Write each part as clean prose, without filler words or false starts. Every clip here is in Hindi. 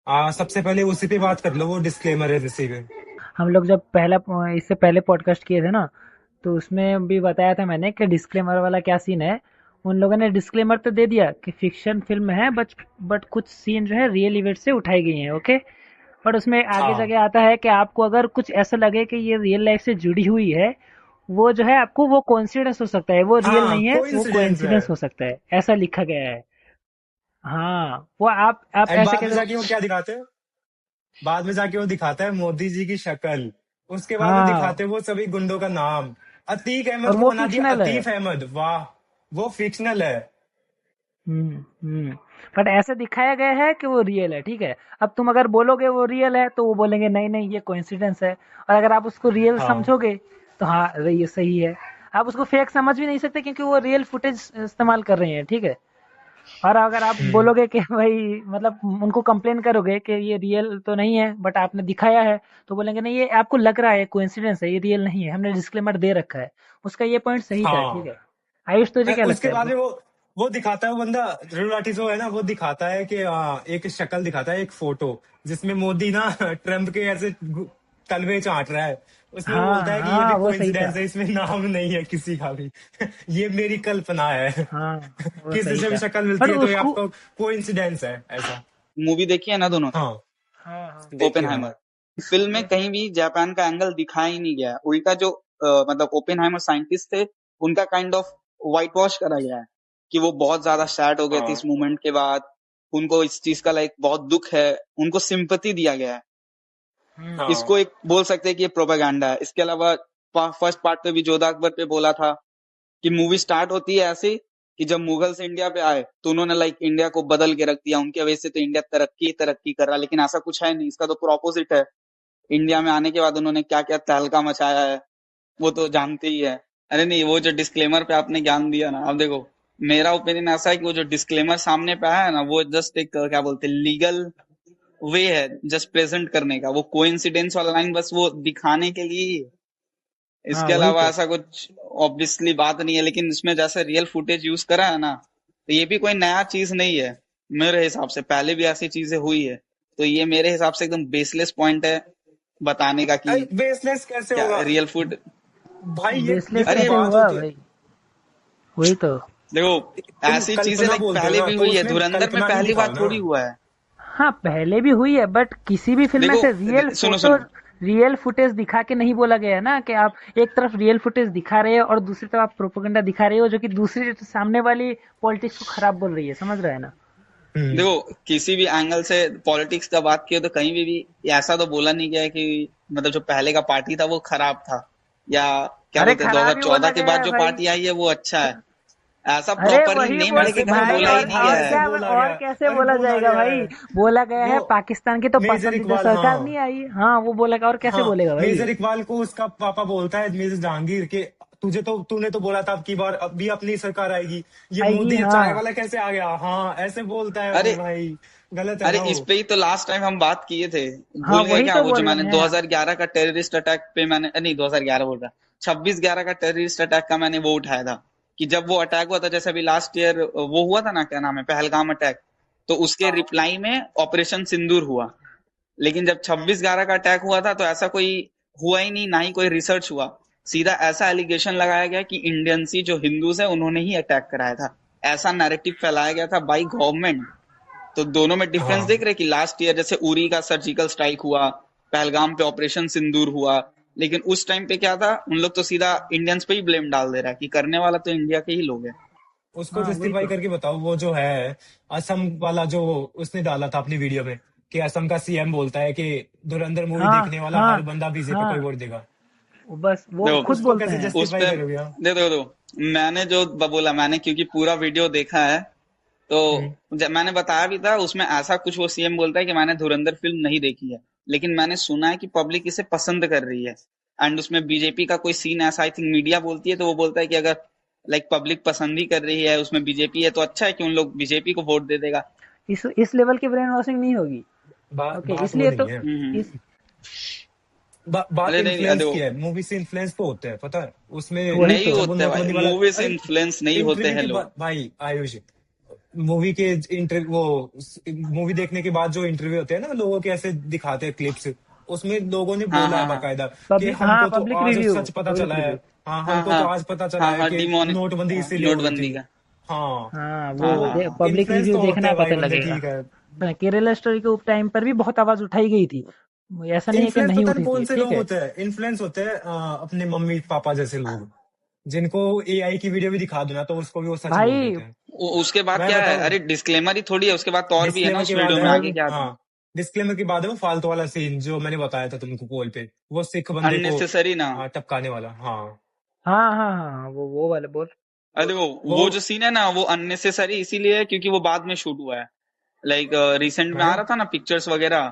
सबसे पहले उसी पे बात कर लो, वो डिस्क्लेमर है इसी पे। हम लोग जब पहला इससे पहले पॉडकास्ट किए थे ना, तो उसमें भी बताया था मैंने कि डिस्क्लेमर वाला क्या सीन है। उन लोगों ने डिस्क्लेमर तो दे दिया कि फिक्शन फिल्म है, बट कुछ सीन जो है रियल इवेंट से उठाई गई हैं, ओके। पर उसमें आगे हाँ। जगह आता है कि आपको अगर कुछ ऐसा लगे कि ये रियल लाइफ से जुड़ी हुई है, वो जो है आपको वो कोइंसिडेंस हो सकता है, वो रियल हाँ, नहीं है, वो कोइंसिडेंस है। कोइंसिडेंस हो सकता है, ऐसा लिखा गया है। हाँ, वो आप एंड ऐसे बाद में कहते हो। जाके वो क्या दिखाते हैं, बाद में जाके वो दिखाता है मोदी जी की शक्ल। उसके बाद में हाँ, दिखाते हैं वो सभी गुंडों का नाम। अतीक और अहमद को वो बना दिया फिक्शनल है। अतीफ अहमद, वाह। वो फिक्शनल है। हम्म। बट ऐसे दिखाया गया है कि वो रियल है, ठीक है। अब तुम अगर बोलोगे वो रियल है, तो वो बोलेंगे नहीं नहीं ये कोइंसिडेंस है। और अगर आप उसको रियल हाँ। समझोगे, तो हाँ ये सही है। आप उसको फेक समझ भी नहीं सकते, क्योंकि वो रियल फुटेज इस्तेमाल कर रहे हैं, ठीक है। और अगर आप हम्म। बोलोगे कि भाई मतलब उनको कंप्लेन करोगे कि ये रियल तो नहीं है बट आपने दिखाया है, तो बोलेंगे नहीं ये आपको लग रहा है कोइंसिडेंस है, ये रियल नहीं है, हमने डिस्क्लेमर दे रखा है। उसका ये पॉइंट सही था, ठीक हाँ। है। आयुष तुझे क्या लगता उसके है बाद ब्रो? में वो दिखाता है, वो बंदा रुलाटी जो है ना, वो दिखाता है कि एक शक्ल दिखाता है, एक फोटो जिसमें मोदी ना ट्रम्प के ऐसे तलवे चाट रहा है। उसमें वो हाँ बोलता है कि ये भी हाँ, वो सही था। कोइंसिडेंस है, इसमें नाम नहीं है किसी का भी। ये मेरी कल्पना है। हाँ, वो किसी सही से भी था। शक्ल मिलती बट है तो ये उसको आपको कोइंसिडेंस है ऐसा। मूवी देखी है ना दोनों ने? हाँ, हाँ हाँ देखिए मैंने। ओपेनहाइमर। फिल्म में कहीं भी जापान का एंगल दिखाया ही नहीं गया है। उल्टा जो मतलब ओपेनहाइमर साइंटिस्ट थे, उनका काइंड ऑफ वाइट वॉश करा गया है कि वो बहुत ज्यादा सैड हो गए थे इस हाँ। मूवमेंट के बाद। उनको इस चीज का लाइक बहुत दुख है, उनको सिंपैथी दिया गया है। हाँ। इसको एक बोल सकते हैं कि ये प्रोपेगेंडा है। इसके अलावा फर्स्ट पार्ट पे भी जोधा अकबर पे बोला था कि मूवी स्टार्ट होती है ऐसे कि जब मुगल्स इंडिया पे आए तो उन्होंने लाइक इंडिया को बदल के रख दिया, उनकी वजह से तो इंडिया तरक्की तरक्की कर रहा, लेकिन ऐसा कुछ है नहीं, इसका तो अपोजिट है। इंडिया में आने के बाद उन्होंने क्या क्या तहलका मचाया है वो तो जानते ही है। अरे नहीं, वो जो डिस्क्लेमर पे आपने ज्ञान दिया ना, अब देखो मेरा ओपिनियन ऐसा है कि वो जो डिस्क्लेमर सामने पे आया है ना, वो जस्ट एक क्या बोलते हैं लीगल वे है जस्ट प्रेजेंट करने का। वो कोइंसिडेंस वाला लाइन बस वो दिखाने के लिए ही है। हाँ, इसके वही अलावा तो। ऐसा कुछ ऑब्वियसली बात नहीं है। लेकिन इसमें जैसे रियल फुटेज यूज करा है ना, तो ये भी कोई नया चीज नहीं है। मेरे हिसाब से पहले भी ऐसी चीजें हुई है, तो ये मेरे हिसाब से एकदम बेसलेस पॉइंट है बताने का कि बेसलेस कैसे क्या होगा रियल फूड। भाई? ये बेसलेस कोई अरे कैसे बात हुआ होती है? भाई? वही तो। देखो, तुम ऐसी चीजें कल्पना लाइक बोलते हो पहले ना, भी तो हुई है, उसमें धुरंधर में कल्पना ही पहली बार दिखाओ ना। थोड़ी हुआ है। हाँ, पहले भी हुई है, बट किसी भी फिल्म में देखो से रियल सुनो फोटो, सुनो, रियल फुटेज दिखा के नहीं बोला गया है ना कि आप एक तरफ रियल फुटेज दिखा रहे हो और दूसरी तरफ आप प्रोपेगेंडा दिखा रहे हो, जो कि दूसरी सामने वाली पॉलिटिक्स को खराब बोल रही है, समझ रहे हैं ना? हम्म। देखो किसी भी एंगल से पॉलिटिक्स का बात किया तो कहीं भी ऐसा तो बोला नहीं गया है कि मतलब जो पहले का पार्टी था वो खराब था, या क्या अरे बोलते हैं खराब ही 2014 बोला के गया बाद है जो भाई। पार्टी आई है वो अच्छा है। ऐसा अरे प्रॉपरली वही नेम बोल लेके ऐसे कहीं बोला भाई, बोला गया, ही और नहीं और गया ऐसे है। क्या, बोला और गया। कैसे अरे बोला बोला जाएगा गया भाई? है। बोला गया वो है पाकिस्तान की तो मेजर पसंदीदा इकबाल, सरकार नहीं हाँ। आई, हाँ वो बोला गया, और कैसे हाँ, बोलेगा भाई? मेजर इकबाल को उसका पापा बोलता है, मेजर जहांगीर के, तूने तो बोला था अब की बार अब भी अपनी सरकार आएगी। ये आएगी, मोदी चाय हाँ। वाला कैसे आ गया? हाँ, ऐसे बोलता है अरे वो भाई। गलत है अरे ना इस वो। पे ही तो लास्ट टाइम हम बात किए थे। हाँ भूल गए वही क्या तो वो जो बोल मैंने रहे हैं हम। 2011 का टेररिस्ट अटैक पे मैंने नहीं 2011 बोल रहा, 26/11 का टेररिस्ट अटैक का मैंने वो उठाया था कि जब वो अटैक हुआ था, जैसे अभी लास्ट ईयर वो हुआ था ना, क्या नाम है, पहलगाम अटैक। तो उसके हाँ। रिप्लाई में ऑपरेशन सिंदूर हुआ। लेकिन जब 26/11 का अटैक हुआ था तो ऐसा कोई हुआ ही नहीं, ना ही कोई रिसर्च हुआ। सीधा ऐसा एलिगेशन लगाया गया कि इंडियंस ही जो हिंदूज है उन्होंने ही अटैक कराया था। ऐसा नैरेटिव फैलाया गया था बाई गवर्नमेंट। तो दोनों में डिफरेंस हाँ। देख रहे हैं कि लास्ट ईयर जैसे उरी का सर्जिकल स्ट्राइक हुआ, पहलगाम पे ऑपरेशन सिंदूर हुआ, लेकिन उस टाइम पे क्या था, उन लोग तो सीधा इंडियंस पे ही ब्लेम डाल दे रहा है कि करने वाला तो इंडिया के ही लोग हैं। उसको हाँ वही जस्टिफाई तो। करके बताओ, वो जो है असम वाला जो उसने डाला था अपनी वीडियो में, कि असम का सीएम बोलता है कि धुरंधर मूवी हाँ देखने वाला हाँ हर बंदा बीजेपी को ही हाँ, वोट देगा। वो बस वो देखो खुद उसको बोलते कैसे हैं। उस जस्टिफाई पे करोगे आप? दे दो मैंने जो बोला, मैंने क्योंकि पूरा वीडियो देखा है, तो हम्म। जब मैंने बताया भी था उसमें ऐसा कुछ वो सीएम बोलता है कि मैंने धुरंधर फिल्म नहीं देखी है, लेकिन मैंने सुना है कि पब्लिक इसे पसंद कर रही है। एंड उसमें बीजेपी का कोई सीन ऐसा आई थिंक मीडिया बोलती है, तो वो बोलता है कि अगर लाइक पब्लिक पसंद ही कर रही है, उसमें बीजेपी है, तो अच्छा है कि उन लोग बीजेपी को वोट दे देगा। इस लेवल की ब्रेन वॉशिंग नहीं होगी। ओके, बात वो इसलिए नहीं तो है। इस बात अरे नहीं इन्फ्लुएंस की देखो, है, मूवी से इन्फ्लुएंस तो होते हैं, पता है उसमें। वही नहीं तो। जब वो होते भाई, नोटबंदी वाला, मूवी से अरे इन्फ्लुएंस नहीं होते इंटरव्यू हैं की लोग। बात भाई आयुष, मूवी के इंटरव्यू वो मूवी देखने के बाद जो इंटरव्यू होते हैं ना लोगों के, ऐसे दिखाते हैं क्लिप्स, उसमें लोगों ने हाँ बोला है हाँ हाँ बाकायदा कि पब्लिक, हाँ हमको तो पब्लिक आज रिव्यू, सच पता पब्लिक चला है। रिव्यू। हाँ, हाँ हमको तो हाँ आज पता चला हाँ है हाँ कि नोटबंदी इसीलिए हो रही नोटबंदी थी। का। हाँ, हाँ हाँ वो हाँ तो हाँ पब्लिक इन्फ्लुएंस रिव्यू तो होते देखना हैं भाई पता बंदे, लगेगा। ठीक है। केरला स्टोरी के टाइम पर भी बहुत आवाज उठाई गई थी, ऐसा नहीं है कि इन्फ्लुएंस नहीं पता नहीं उठी कौन थी, से ठीक लोग है। होते हैं, इन्फ्लुएंस होते हैं अपने मम्मी पापा जैसे लोग, जिनको एआई की वीडियो भी दिखा दो ना तो उसको भी वो सच बोल भाई देते हैं। उसके बाद मैं क्या है, बताऊं, अरे डिस्क्लेमर ही थोड़ी है, उसके बाद तो और भी है ना डिस्क्लेमर उस के बाद वीडियो है, में, आगे वही, क्या था। हाँ, डिस्क्लेमर के बाद है वो फालतू वाला सीन जो मैंने बताया था तुमको कॉल पे, वो सिख बंदे को अननेसेसरी ना। टपकाने वाला। हाँ, हाँ हाँ हाँ हाँ, वो वाला बोल। अरे वो वो जो सीन है ना वो अननेसेसरी इसीलिए है क्योंकि वो बाद में शूट हुआ है। लाइक रिसेंट में है। आ रहा था ना पिक्चर्स वगैरह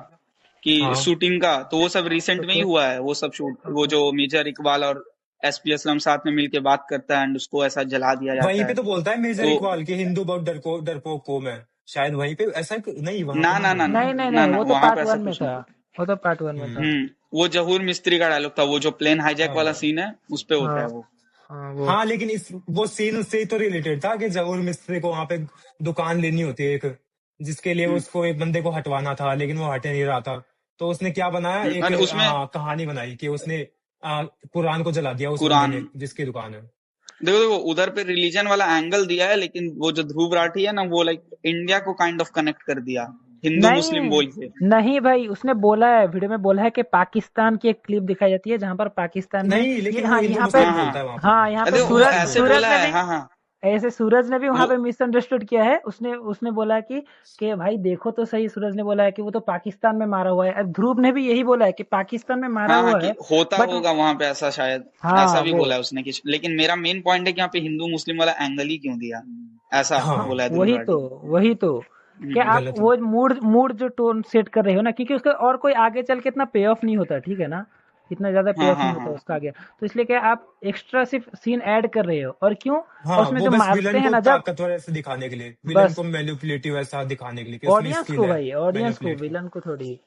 की हाँ, शूटिंग का, तो वो सब रिसेंट में ही ओके हुआ है वो सब शूट। वो ओके। जो मेजर इकबाल और एसपी असलम साथ में मिलके बात करता है एंड उसको ऐसा जला दिया वहीं जाता पे है। तो बोलता है मेजर तो इकबाल कि हिंदू बहुत डरपोक कौम है, शायद वहीं पे ऐसा नहीं, वहां ना पे नहीं ना ना बोलता। ना नहीं नहीं ना नहीं, ना वो तो वहां पे पार्ट ऐसा वन में कुछ था, नहीं। वो तो पार्ट वन में था। वो जहूर मिस्त्री का डायलॉग था, वो जो प्लेन हाईजैक वाला हाँ, सीन है उस पे होता है हाँ वो। हाँ वो। हाँ, लेकिन इस वो सीन उससे ही तो रिलेटेड था कि जहूर मिस्त्री को वहां पे दुकान लेनी होती है एक, जिसके लिए हम्म, उसको एक बंदे को हटवाना था, लेकिन वो हटे नहीं रहा था। तो उसने क्या बनाया, एक अरे उसमें कहानी बनाई कि उसने कुरान को जला दिया उस बंदे कुरान, ने जिसकी दुकान है। देखो देखो उधर पे रिलीजन वाला एंगल दिया है, लेकिन वो जो ध्रुव राठी है ना वो लाइक इंडिया को काइंड ऑफ कनेक्ट कर दिया हिंदू मुस्लिम नहीं बोल के। नहीं भाई, उसने बोला है वीडियो में, बोला है कि पाकिस्तान की एक क्लिप दिखाई जाती है जहां पर पाकिस्तान में नहीं, ये, लेकिन वो हाँ हिंदू यहाँ पे, हाँ मुस्लिम हाँ, बोलता है वहां पे, हाँ यहाँ पे अरे वो हिंदू सूरज, मुस्लिम ऐसे बोलता है। सूरज बोला ने है, भी, हाँ हाँ। ऐसे सूरज ने भी वहां वो पे मिसअंडरस्टूड किया है। उसने बोला कि भाई देखो तो सही, सूरज ने बोला है कि वो तो पाकिस्तान में मारा हुआ है, और ध्रुव ने भी यही बोला है कि पाकिस्तान में मारा हाँ हाँ हुआ कि है। होता बट होगा वहां पे ऐसा शायद, ऐसा हाँ भी वो, बोला है उसने कि, लेकिन मेरा मेन पॉइंट है कि यहाँ पे हिंदू मुस्लिम वाला एंगल ही क्यों दिया, ऐसा हाँ बोला है ध्रुव वही तो, राठी। वही तो, कि आप गलत है। वो मूड मूड जो टोन सेट कर रहे हो ना, क्योंकि उसका और कोई आगे चल के इतना पे ऑफ नहीं होता, ठीक है ना, इतना ज्यादा पे हाँ ऑफ नहीं हाँ होता हाँ उसका आगे। तो इसलिए क्या आप एक्स्ट्रा सिर्फ सीन ऐड कर रहे हो, और क्यों, और हाँ, उसमें वो जो बस मारते विलन हैं को ना जब, ताकतवर ऐसे दिखाने के लिए, विलन बस को मैनिपुलेटिव ऐसा दिखाने के लिए कि उसमें ऑडियंस स्किल को है भाई, ऑडियंस को, मैनिपुलेट की। विलन को थोड़ी।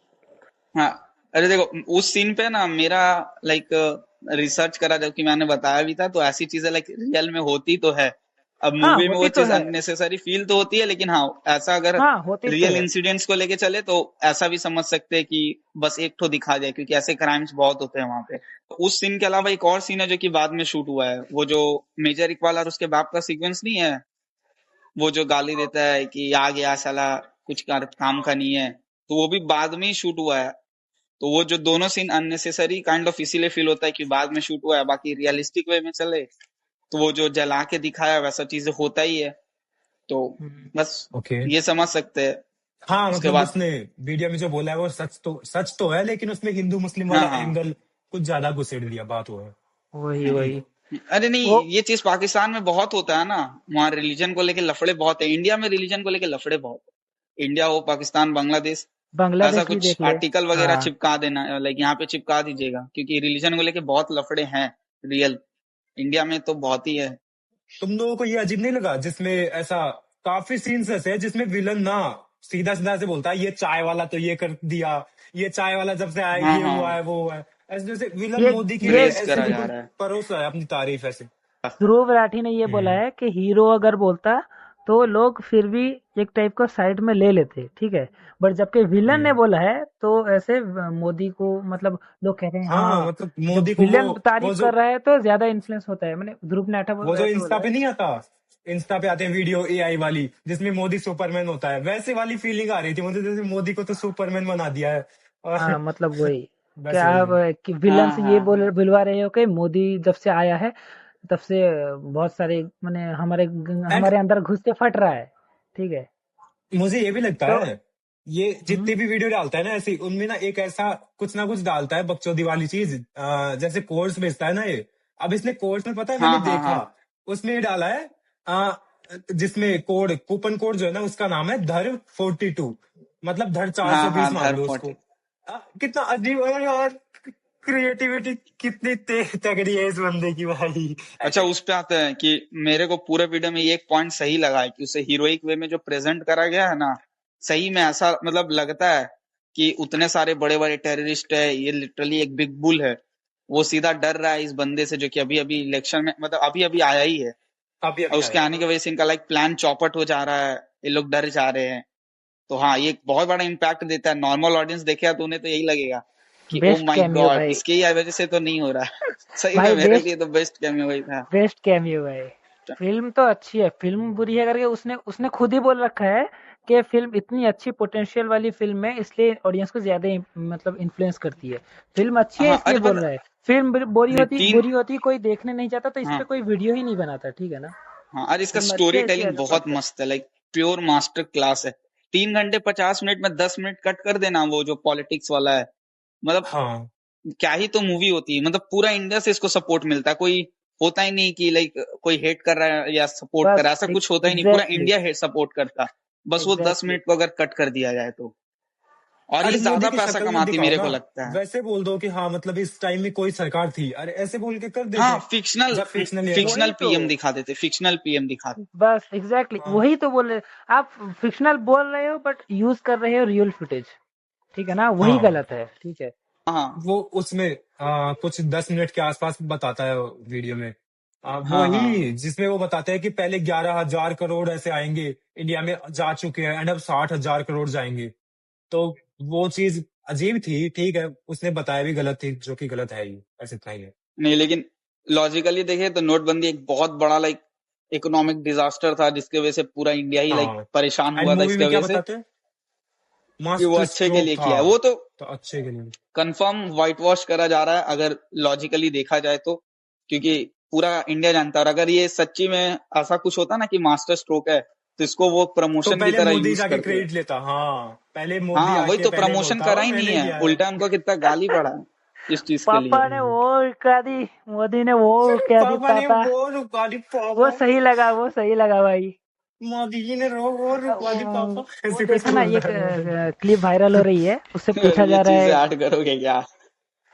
हाँ। अरे देखो उस सीन पे ना मेरा लाइक रिसर्च करा जबकि मैंने बताया भी था, तो ऐसी चीजें लाइक रियल में होती तो है। अब हाँ मूवी में वो होती तो चीज है, अननेसेसरी फील तो होती है, लेकिन हाँ ऐसा अगर हाँ होती तो रियल है। इंसिडेंट्स को लेके चले तो ऐसा भी समझ सकते हैं कि बस एक ठो दिखा जाए, क्योंकि ऐसे क्राइम्स बहुत होते हैं वहां पे। तो उस सीन के अलावा एक और सीन है जो कि बाद में शूट हुआ है, वो जो मेजर इकबाल और उसके बाप का सीक्वेंस नहीं है, वो जो गाली देता है कि आ गया साला, कुछ काम का नहीं है, तो वो भी बाद में ही शूट हुआ है। तो वो जो दोनों सीन अननेसेसरी काइंड ऑफ इसीलिए फील होता है कि बाद में शूट हुआ है, बाकी रियलिस्टिक वे में चले तो वो जो जला के दिखाया वैसा चीजें होता ही है। तो हम्म, बस ओके। ये समझ सकते हैं। हाँ, उसके मतलब बाद उसने वीडियो में जो बोला है वो सच तो है, लेकिन उसमें हिंदू मुस्लिम हाँ वाला हाँ, एंगल कुछ ज्यादा घुसेड़ दिया, बात वो है। वही वही अरे नहीं, वो, ये चीज पाकिस्तान में बहुत होता है ना, वहाँ रिलीजन को लेके लफड़े बहुत है, इंडिया में रिलीजन को लेके लफड़े बहुत है। इंडिया हो, पाकिस्तान, बांग्लादेश, ऐसा बांग्लादेश भी कुछ देख ले। आर्टिकल वगैरह हाँ चिपका देना, लाइक यहाँ पे चिपका दीजिएगा, क्योंकि रिलीजन को लेके बहुत लफड़े हैं रियल। इंडिया में तो बहुत ही है। तुम लोगों को ये अजीब नहीं लगा जिसमें ऐसा काफी सीन्स ऐसे हैं जिसमें विलन ना सीधा सीधा से बोलता है ये चाय वाला तो ये कर दिया, ये चाय वाला जब से आया हाँ ये हुआ है हाँ, वो हुआ है, ऐसे जैसे विलन ये मोदी के ये लिए प्रेज ऐसे करा जा बिल्कुल रहा है। परोस रहा है अपनी तारीफ ऐसे। ध्रुव राठी ने ये बोला हम्म। है कि हीरो अगर बोलता तो लोग फिर भी एक टाइप का साइड में ले लेते, ठीक है, बट जबकि विलन ने हम्म। बोला है तो ऐसे मोदी को, मतलब लोग कहते हैं हाँ, हाँ, मतलब जब मोदी को विलन वो तारीफ जो कर रहा है तो ज्यादा इन्फ्लुएंस होता है। मैंने ध्रुव ने वो जो ऐसे इंस्टा बोला पे है। नहीं आता, इंस्टा पे आते हैं वीडियो एआई वाली जिसमें मोदी सुपरमैन होता है, वैसे वाली फीलिंग आ रही थी मुझे, जैसे मोदी को तो सुपरमैन बना दिया है और हाँ मतलब वही, क्या वैसे आप वाली। कि विलन हाँ से ये हाँ बोल हाँ बुलवा रहे हो कि मोदी जब से आया है तब से बहुत सारे, मैंने हमारे एंड हमारे अंदर घुस के फट रहा है, ठीक है। मुझे ये भी लगता तो है, ये हम्म, जितनी भी वीडियो डालता है ना ऐसी, उनमें ना एक ऐसा कुछ ना कुछ डालता है बकचोदी वाली चीज, जैसे कोर्स बेचता है ना ये। अब इसने कोर्स में पता है मैंने हाँ हाँ देखा, हाँ उसमें ये डाला है जिसमें कूपन कोड जो है ना उसका नाम है धर 42, मतलब धर चार हाँ सौ हाँ, बीस मान धर लो उसको। 40। कितना अजीब है यार, क्रिएटिविटी कितनी तेज तगड़ी है इस बंदे की भाई। अच्छा उस पे आते हैं कि मेरे को पूरे वीडियो में ये एक पॉइंट सही लगा है कि उसे हीरोइक वे में जो प्रेजेंट करा गया है ना, सही में ऐसा मतलब लगता है कि उतने सारे बड़े बड़े टेररिस्ट है, ये लिटरली एक बिग बुल है। वो सीधा डर रहा है इस बंदे से जो कि अभी अभी इलेक्शन में, मतलब अभी अभी आया ही है, अभी और अभी उसके आया है। आने की वजह से इनका लाइक प्लान चौपट हो जा रहा है। ये लोग डर जा रहे हैं। तो हाँ, ये एक बहुत बड़ा इम्पैक्ट देता है। नॉर्मल ऑडियंस देखेगा तो उन्हें तो यही लगेगा कि ओ बेस्ट माय कैमियो गॉड, भाई। इसके ही वजह से तो नहीं हो रहा है। सही में भाई मेरे बेस्ट लिए तो बेस्ट कैमियो वही था। बेस्ट कैमियो है। फिल्म तो अच्छी है, फिल्म बुरी है करके उसने उसने खुद ही बोल रखा है कि फिल्म इतनी अच्छी पोटेंशियल वाली फिल्म है, इसलिए ऑडियंस को ज्यादा मतलब इन्फ्लुएंस करती है। फिल्म अच्छी है हाँ इसलिए अरे बोल पता रहा है। फिल्म बुरी नहीं, होती तीन बुरी होती कोई देखने नहीं जाता तो इस पे हाँ कोई वीडियो ही नहीं बनाता, ठीक है ना। हाँ, अरे इसका फिल्म अच्छी स्टोरी है इसलिए टेलिंग असर बहुत पड़ता है। मस्त है, लाइक प्योर मास्टर क्लास है। 3 घंटे 50 मिनट में 10 मिनट कट कर देना, वो जो पॉलिटिक्स वाला है, मतलब हाँ क्या ही तो मूवी होती है। मतलब पूरा इंडिया से इसको सपोर्ट मिलता है। कोई होता ही नहीं कि लाइक कोई हेट कर रहा है या सपोर्ट कर बस रहा है, ऐसा कुछ होता ही नहीं। पूरा एग्जैक्टली इंडिया हेट सपोर्ट करता, बस वो दस एग्जैक्टली। मिनट को अगर कट कर दिया जाए तो। और अरे ये मोदी ज्यादा की पैसा शक्ल मत कमाती दिखाओ मेरे ना, को लगता है। वैसे बोल दो कि हाँ मतलब इस टाइम में कोई सरकार थी, अरे ऐसे बोल के कर हाँ, देते। फिक्शनल जब फिक्शनल है तो वही फिक्शनल तो, पीएम दिखा देते, फिक्शनल पीएम दिखा देते। बस एग्जैक्टली हाँ वही तो बोल रहे। आप फिक्शनल बोल रहे हो बट यूज कर रहे हो रियल फुटेज, ठीक है ना, वही हाँ। गलत है, ठीक है। हाँ वो उसमें कुछ 10 मिनट के आसपास बताता है वीडियो में, हाँ हाँ वही जिसमें वो बताते हैं कि पहले 11,000 करोड़ ऐसे आएंगे इंडिया में, जा चुके हैं, एंड अब 60,000 करोड़ जाएंगे। तो वो चीज अजीब थी, ठीक है, उसने बताया भी गलत थी, जो कि गलत है ही, ऐसे इतना ही है। नहीं, लेकिन लॉजिकली देखे तो नोटबंदी एक बहुत बड़ा लाइक इकोनॉमिक डिजास्टर था, जिसके वजह से पूरा इंडिया ही लाइक हाँ परेशान एंड हुआ था मूवी इसके में क्या वजह से। बताते हैं, कि वो मास्टर अच्छे के स्ट्रोक लिए था, किया है, वो तो तो अच्छे के लिए। कंफर्म व्हाइट वॉश करा जा रहा है अगर लॉजिकली देखा जाए तो। क्योंकि पूरा इंडिया जानता है, और अगर ये सच्ची में ऐसा कुछ होता ना कि मास्टर स्ट्रोक है, तो इसको वो तो प्रमोशन की पहले तरह मोदी यूज जाके करते। क्रेडिट लेता, हाँ पहले मोदी हाँ वही आके तो, पहले प्रमोशन बोलता करा हो ही नहीं मैंने है, किया है। उल्टा उनको कितना गाली पड़ा है इस चीज के लिए। पापा ने वो कह दी, मोदी ने वो कह दी पापा ने पापा। वो रुकवा दी वो पापा, सही लगा, वो सही लगा भाई। मोदी जी ने वो रुकवा दी पापा, वो ऐसे कुछ देखा ना, ये बोलता है वो तो। क्लिप वायरल हो रही है, उससे पूछा ये जा रहा चीजें है ऐड करोगे क्या?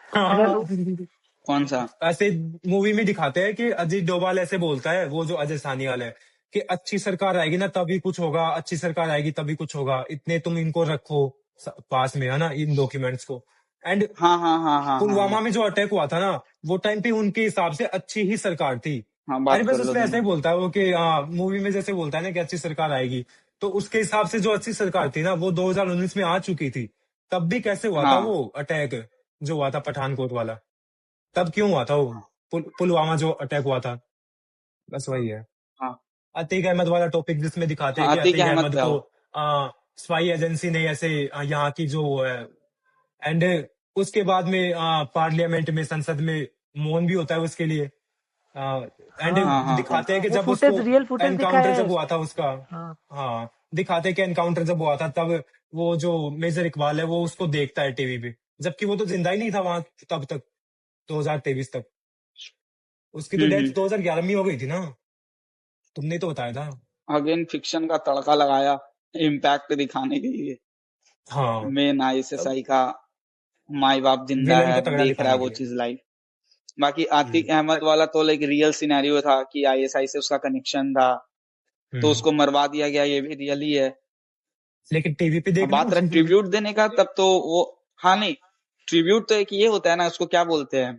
अगर हाँ कौन सा? ऐसे मूवी में दिखाते हैं कि अजीत डोभाल ऐसे बोलता है, वो जो अजय सानीवाल है, कि अच्छी सरकार आएगी ना तभी कुछ होगा, अच्छी सरकार आएगी तभी कुछ होगा, इतने तुम इनको रखो पास में, है ना, इन डॉक्यूमेंट्स को। एंड हाँ हाँ हाँ हाँ हाँ हाँ पुलवामा में जो अटैक हुआ था ना, वो टाइम पे उनके हिसाब से अच्छी ही सरकार थी। हाँ, अरे बात बस कर लो उसमें तुम। ऐसे ही बोलता है वो कि मूवी में जैसे बोलता है ना कि अच्छी सरकार आएगी, तो उसके हिसाब से जो अच्छी सरकार थी ना वो 2019 में आ चुकी थी। तब भी कैसे हुआ था हाँ वो अटैक जो हुआ था पठानकोट वाला, तब क्यों हुआ था वो पुलवामा जो अटैक हुआ था, बस वही है। हाँ अतीक अहमद वाला टॉपिक जिसमें दिखाते हैं हाँ, कि अतीक अतीक अहमद अहमद पे को आओ। स्पाई एजेंसी ने ऐसे यहाँ की जो वो है, एंड उसके बाद में पार्लियामेंट में, संसद में मौन भी होता है उसके लिए। एंड हाँ हाँ हाँ हाँ दिखाते हैं कि वो जब उसको फुटेज, रियल फुटेज एनकाउंटर दिखाया है जब हुआ था उसका, हाँ। हाँ दिखाते हैं कि एनकाउंटर जब हुआ था तब वो जो मेजर इकबाल है वो उसको देखता है टीवी पे, जबकि वो तो जिंदा ही नहीं था वहां तब तक, 2023 तक। उसकी तो डेथ हम्म। 2011 में ही हो गई थी ना, तुमने ही तो बताया था। अगेन फिक्शन का तड़का लगाया इम्पैक्ट दिखाने के लिए। हाँ मेन आईएसएसआई का माई बाप जिंदा विलन है, को तगड़ा देख रहा है दिखाने के वो लिए। चीज लाइव। बाकी आतिक हम्म अहमद वाला तो लाइक रियल सिनेरियो था कि आईएसआई से उसका कनेक्शन था, तो हम्म उसको मरवा दिया गया, ये भी रियल ही है। लेकिन टीवी पे अब देख लो। बात रहा ट्रिब्यूट देने का, तब तो वो, हाँ नहीं, ट्रिब्यूट तो एक ये होता है ना, उसको क्या बोलते हैं,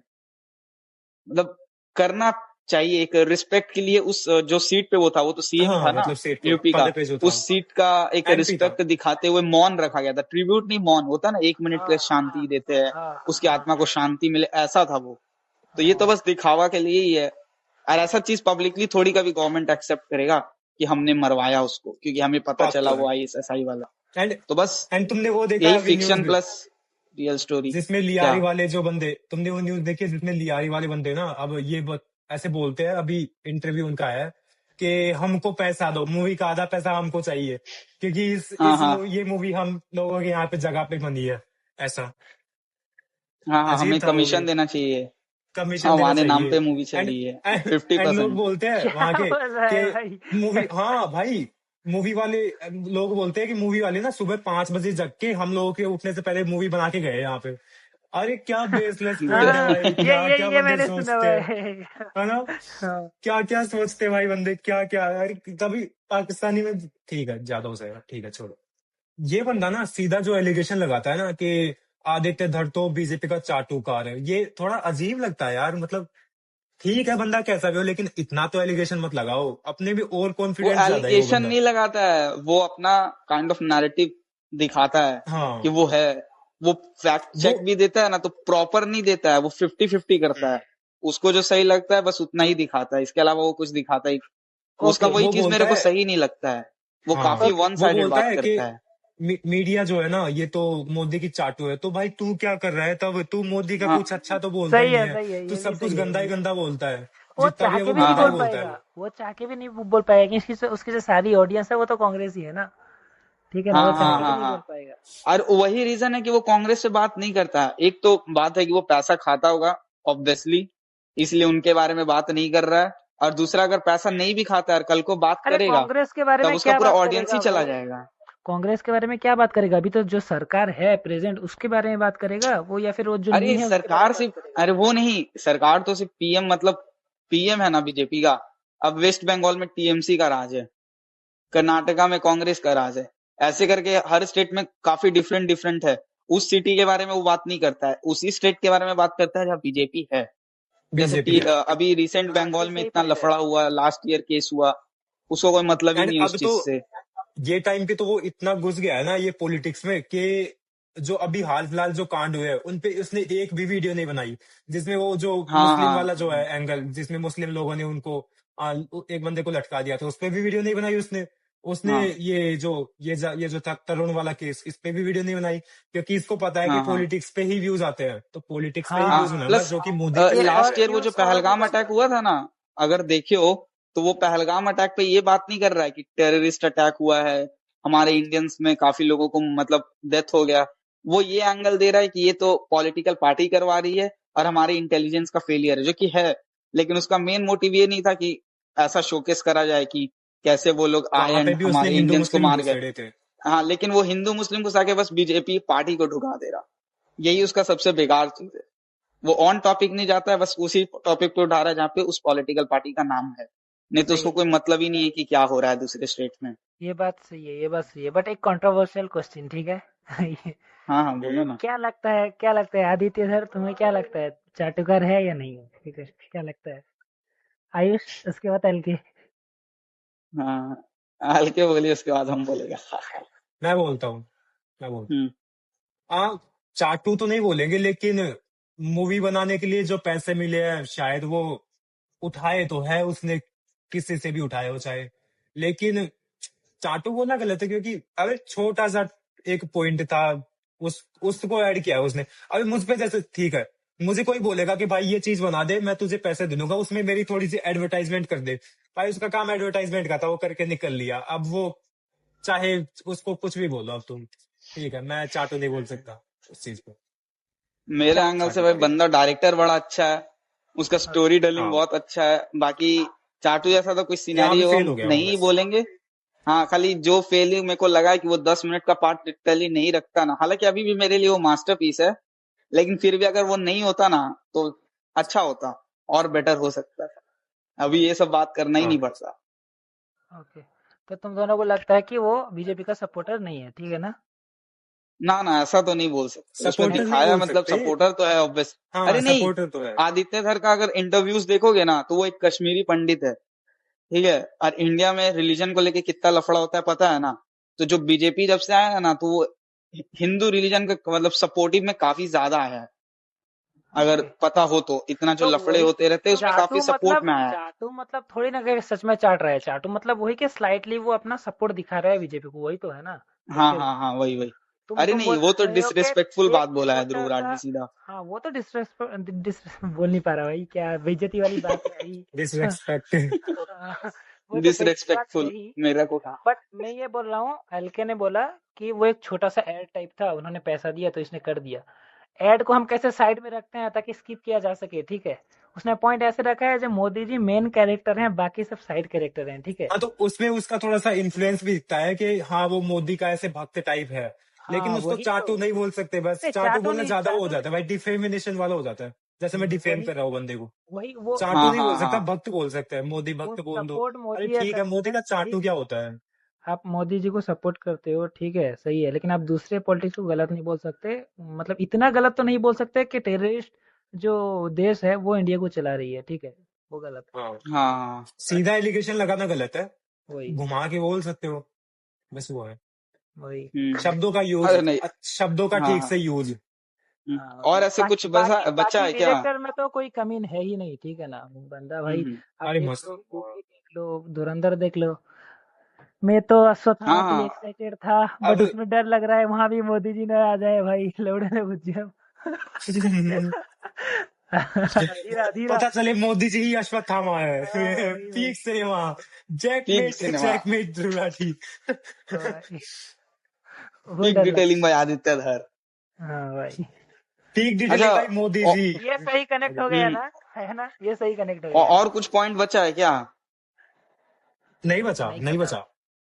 मतलब करना चाहिए एक रिस्पेक्ट के लिए। उस जो सीट पे वो था, वो तो सीएम था हाँ ना मतलब सेट पे यूपी का, पद पे जो था, उस सीट का एक एमपी था। रिस्पेक्ट दिखाते हुए मौन रखा गया था। ट्रिब्यूट नहीं, मौन होता ना, 1 मिनट हाँ के हाँ शांति देते हैं, हाँ उसकी हाँ आत्मा को शांति मिले, ऐसा था वो। तो ये तो हाँ बस दिखावा के लिए ही है। और ऐसा चीज पब्लिकली थोड़ी कभी गवर्नमेंट एक्सेप्ट करेगा कि हमने मरवाया उसको, क्योंकि हमें पता बात चला तो वो है। आईएसआई वाला। एंड तो बस एंड तुमने वो देखा यही है, V news fiction plus real story. जिसमें क्या? लियारी वाले जो बंदे, तुमने वो न्यूज देखी है जिसमें लियारी वाले बंदे ना, अब ये ऐसे बोलते हैं, अभी इंटरव्यू उनका है कि हमको पैसा दो, मूवी का आधा पैसा हमको चाहिए, क्योंकि हाँ हाँ ये मूवी हम लोगों के यहाँ पे जगह पे बनी है, ऐसा। हाँ हाँ, अजीब हमें था वो कमीशन भी, देना चाहिए। कमीशन देना हमारे नाम चाहिए। पे मूवी चल एंड रही है। एंड 50%। लोग बोलते हैं क्या वहां के बोल रहा कि है भाई। मूवी, हाँ भाई, मूवी वाले लोग बोलते हैं कि मूवी वाले ना सुबह 5 बजे जग के हम लोगों के उठने से पहले मूवी बना के गए यहाँ पे। अरे क्या बेसलेस पॉइंट है हाँ भाई, क्या क्या ये बंदे मैंने सुना हुआ सोचते हैं, है। है ना, हाँ क्या क्या सोचते हैं भाई बंदे, क्या क्या, अरे तभी पाकिस्तानी में, ठीक है ज्यादा हो जाएगा, ठीक है छोड़ो। ये बंदा ना सीधा जो एलिगेशन लगाता है ना कि आदित्य धर तो बीजेपी का चाटुकार है, ये थोड़ा अजीब लगता है यार, मतलब ठीक है बंदा कैसा भी हो, लेकिन इतना तो एलिगेशन मत लगाओ, अपने भी ओवर वो कॉन्फिडेंस ज्यादा है वो एलिगेशन बंदा। नहीं लगाता है, वो अपना काइंड ऑफ नैरेटिव दिखाता है कि हाँ वो है। वो फैक्ट वो चेक भी देता है ना, तो प्रॉपर नहीं देता है, वो 50-50 करता है। उसको जो सही लगता है बस उतना ही दिखाता है, इसके अलावा वो कुछ दिखाता ही। उसका ओके। वही वो चीज मेरे बोलता को है, सही नहीं लगता है। वो हाँ काफी ओके। वन वो साइडेड बोलता बात है कि करता है। मीडिया जो है ना ये तो मोदी की चाटू है, तो भाई तू क्या कर रहा है, तब तू मोदी का हाँ कुछ अच्छा तो बोलता ही सही नहीं है, है, सही है, तू ये भी सब कुछ सही है, गंदा ही ये भी गंदा बोलता है, वो जितना चाह भी है के वो भी नहीं हाँ गंदा ही बोल हाँ बोलता है पाएगा। वो। वो चाह के भी नहीं बोल पाएगा कि उसकी जो सारी ऑडियंस है वो तो कांग्रेस ही है ना, ठीक है ना, वो हाँ चाह हाँ के भी हाँ नहीं बोल हाँ। पाएगा। और वही रीजन है कि वो कांग्रेस से बात नहीं करता है। एक तो बात है कि वो पैसा खाता होगा ऑब्वियसली, इसलिए उनके बारे में बात नहीं कर रहा है। और दूसरा, अगर पैसा नहीं भी खाता है और कल को बात अरे करेगा, कांग्रेस के बारे तब में उसका क्या पूरा बात ऑडियंस ही करेगा चला भाई? जाएगा। कांग्रेस के बारे में क्या बात करेगा? अभी तो जो सरकार है प्रेजेंट उसके बारे में बात करेगा वो, या फिर वो जो नहीं अरे है उसके बारे सरकार में बात सिर्फ, करेगा? अरे वो नहीं, सरकार तो सिर्फ पीएम, मतलब पीएम है ना बीजेपी का। अब वेस्ट बंगाल में टीएमसी का राज है, कर्नाटका में कांग्रेस का राज है। ऐसे करके हर स्टेट में काफी डिफरेंट डिफरेंट है। उस सिटी के बारे में वो बात नहीं करता है, उसी स्टेट के बारे में बात करता है जहाँ बीजेपी है। जैसे बीजेपी है। अभी रिसेंट हाँ, ये बंगाल में सही इतना पॉइंट है। लफड़ा हुआ, लास्ट ईयर केस हुआ, उसको कोई मतलब ही एंड नहीं है उस अब तो चीज से। ये टाइम पे तो वो इतना घुस गया है ना ये पॉलिटिक्स में कि जो अभी हाल फिलहाल जो कांड हुए हैं उन पे उसने एक भी वीडियो नहीं बनाई, जिसमें वो जो हाँ मुस्लिम हाँ वाला जो है एंगल, जिसमें मुस्लिम लोगों ने उनको एक बंदे को लटका दिया था, उस पे भी वीडियो नहीं बनाई उसने। उसने हाँ ये जो था तरुण वाला केस, इस पे भी वीडियो नहीं बनाई, क्योंकि इसको पता है कि हाँ हाँ पॉलिटिक्स पे ही व्यूज आते हैं, तो पॉलिटिक्स पे ही हाँ। व्यूज हाँ, बनाऊंगा प्लस जो कि मोदी पे ये लास्ट और ईयर ये वो जो और भी पहलगाम बात अटैक है। हुआ था ना, अगर देखे हो, तो वो पहलगाम अटैक पे ये बात नहीं कर रहा है कि टेररिस्ट अटैक हुआ है, हमारे इंडियंस में काफी लोगों को मतलब डेथ हो गया। वो ये एंगल दे रहा है कि ये तो पॉलिटिकल पार्टी करवा रही है और हमारे इंटेलिजेंस का फेलियर है, जो कि है। लेकिन उसका मेन मोटिव ये नहीं था कि ऐसा शोकेस करा जाए कि कैसे वो लोग आए वहां पे एंड भी उसने हमारे हिंदू इंडियंस को मुस्लिम मार गए। घुसेड़े थे। हाँ, लेकिन वो हिंदू मुस्लिम को साके बस बीजेपी पार्टी को ढुका दे रहा। यही उसका सबसे बेकार चीज है। वो ऑन टॉपिक नहीं जाता है, बस उसी टॉपिक पे उठा रहा है जहाँ पे उस पॉलिटिकल पार्टी का नाम है। नहीं तो सही उसको है, कोई मतलब ही नहीं है कि क्या हो रहा है दूसरे स्टेट में। ये बात सही है, ये बात सही है, बट एक कंट्रोवर्शियल क्वेश्चन, ठीक है? हाँ हाँ, बोलो ना। क्या लगता है आदित्य सर, तुम्हें क्या लगता है, चाटुकार है या नहीं है? ठीक है, क्या लगता है? आयुष, उसके बाद एलके। हाँ, हल्के बोलिए, उसके बाद हम बोलेगा। मैं बोलता हूँ, मैं बोलता हम्म। हूँ हाँ, चाटू तो नहीं बोलेंगे, लेकिन मूवी बनाने के लिए जो पैसे मिले हैं शायद वो उठाए तो है उसने, किसी से भी उठाए हो चाहे, लेकिन चाटू बोलना गलत है, क्योंकि अबे छोटा सा एक पॉइंट था, उसको ऐड किया है उसने। अबे मुझ पे जैसे ठीक है, मुझे कोई बोलेगा कि भाई ये चीज बना दे, मैं तुझे पैसे दे दूंगा, उसमें मेरी थोड़ी सी एडवर्टाइजमेंट कर दे, भाई उसका काम एडवर्टाइजमेंट का था, वो करके निकल लिया। अब वो चाहे उसको कुछ भी बोलो अब तुम, ठीक है, मैं चाटू नहीं बोल सकता उस चीज को। मेरे चा, एंगल से चाटू भाई का बंदा डायरेक्टर बड़ा अच्छा है, उसका स्टोरी टेलिंग हाँ, बहुत अच्छा है। बाकी चाटू जैसा तो कोई यहाँ पे सिनेरियो फेल हम हो गया वो नहीं बस। बोलेंगे। हाँ, खाली जो फेलिंग मेरे को लगा है कि वो 10 मिनट का पार्ट लिटरली नहीं रखता ना, हालांकि अभी भी मेरे लिए वो मास्टरपीस है। लेकिन फिर भी अगर वो नहीं होता ना, तो अच्छा होता और बेटर हो सकता था। अभी ये सब बात करना ही नहीं हाँ, पड़ता। ओके। तो तुम दोनों को लगता है कि वो बीजेपी का सपोर्टर नहीं है, ठीक है ना? ना ना, ऐसा तो नहीं बोल सकते, उसमें सपोर्टर नहीं दिखाया बोल मतलब सकते। सपोर्टर तो है ऑब्वियस। हाँ अरे नहीं, सपोर्टर तो है। आदित्य धर का अगर इंटरव्यूज देखोगे ना, तो वो एक कश्मीरी पंडित है, ठीक है। और इंडिया में रिलीजन को लेके कितना लफड़ा होता है पता है ना। तो जो बीजेपी जब से आया है ना, तो वो हिंदू रिलीजन का मतलब सपोर्टिव में काफी ज्यादा आया है। अगर ओके। पता हो तो इतना जो तो लफड़े वही, होते रहते हैं उसमें काफी सपोर्ट में आया है। चाटू मतलब थोड़ी ना कि सच में चाट रहा है। चाटू मतलब वही कि स्लाइटली वो अपना सपोर्ट दिखा रहा है बीजेपी को, वही तो है ना? तो हाँ फिर हाँ हाँ, वही वही। अरे तुम नहीं, बोल वो तो रहे हो कि डिसरिस्पेक्टफुल एक बात बोला है छोटा ध्रुवराज सा, जी सीधा। हाँ वो तो बोल नहीं पा रहा भाई, क्या बेइज्जती वाली बात है भाई। डिसरेस्पेक्ट। वो तो बेइज्जती बात है डिसरेस्पेक्टफुल ही। मेरा को। बट मैं ये बोल रहा हूँ, एलके ने बोला कि वो एक छोटा सा एड टाइप था, उन्होंने पैसा दिया तो इसने कर दिया। एड को हम कैसे साइड में रखते हैं ताकि स्किप किया जा सके, ठीक है? उसने पॉइंट ऐसे रखा है जो मोदी जी मेन कैरेक्टर हैं, बाकी सब साइड कैरेक्टर हैं, ठीक है? हाँ तो उसमें उसका थोड़ा सा इन्फ्लुएंस भी दिखता है कि हाँ वो मोदी का ऐसे भक्त टाइप है, लेकिन हाँ उसको वही तो। चाटू नहीं बोल सकते, बस नहीं चाटू चाटू बोलना नहीं, ज्यादा वो हो चाटू जाता है भाई, डिफेमिनेशन वाला हो जाता है, जैसे मैं नहीं, डिफेम वही कर रहा हूँ बंदे को। वही वो चाटू हाँ नहीं बोल हाँ सकता, हाँ। भक्त बोल सकते हैं, मोदी वो भक्त बोल दो। सपोर्ट अरे मोदी है ठीक है, करते मोदी हैं, का चाटू ठीक क्या है? होता है। आप मोदी जी को सपोर्ट करते हो, ठीक है, सही है, लेकिन आप दूसरे पॉलिटिक्स को गलत नहीं बोल सकते। मतलब इतना गलत तो नहीं बोल सकते कि टेररिस्ट जो देश है वो इंडिया को चला रही है, ठीक है? वो गलत है। हाँ, हाँ सीधा एलिगेशन लगाना गलत है, वही घुमा के बोल सकते हो, बस वो है। वही शब्दों का यूज, अरे नहीं शब्दों का ठीक हाँ से यूज। हाँ और ऐसे कुछ बाकी बचा है क्या? डायरेक्टर में तो कोई कमी है ही नहीं, ठीक है ना बंदा भाई। हम्म। आप अरे देख मस्त। लो, मूवी देख लो, धुरंधर देख लो। मैं तो अश्वत्थामा के लिए हाँ एक्साइटेड था, बट अब उसमें डर लग रहा है वहां भी मोदी जी न आ जाए भाई, लौड़े ने बुझ जाओ। धीरा धीरा। पता चले मोदी जी ही अश्वत्थामा है। हाँ, वही वही। Peak cinema, peak checkmate cinema, checkmate Dhruv Rathee. भाई, वो पीक डर लगता डिटेलिंग बाय आदित्य धर। है। हाँ भाई, पीक अच्छा डिटेलिंग भाई मोदी औ, जी। ये सही कनेक्ट हो गया ना, है ना, ये सही कनेक्ट हो गया। और कुछ पॉइंट बचा है क्या? नहीं बचा, नहीं नहीं पता। बचा।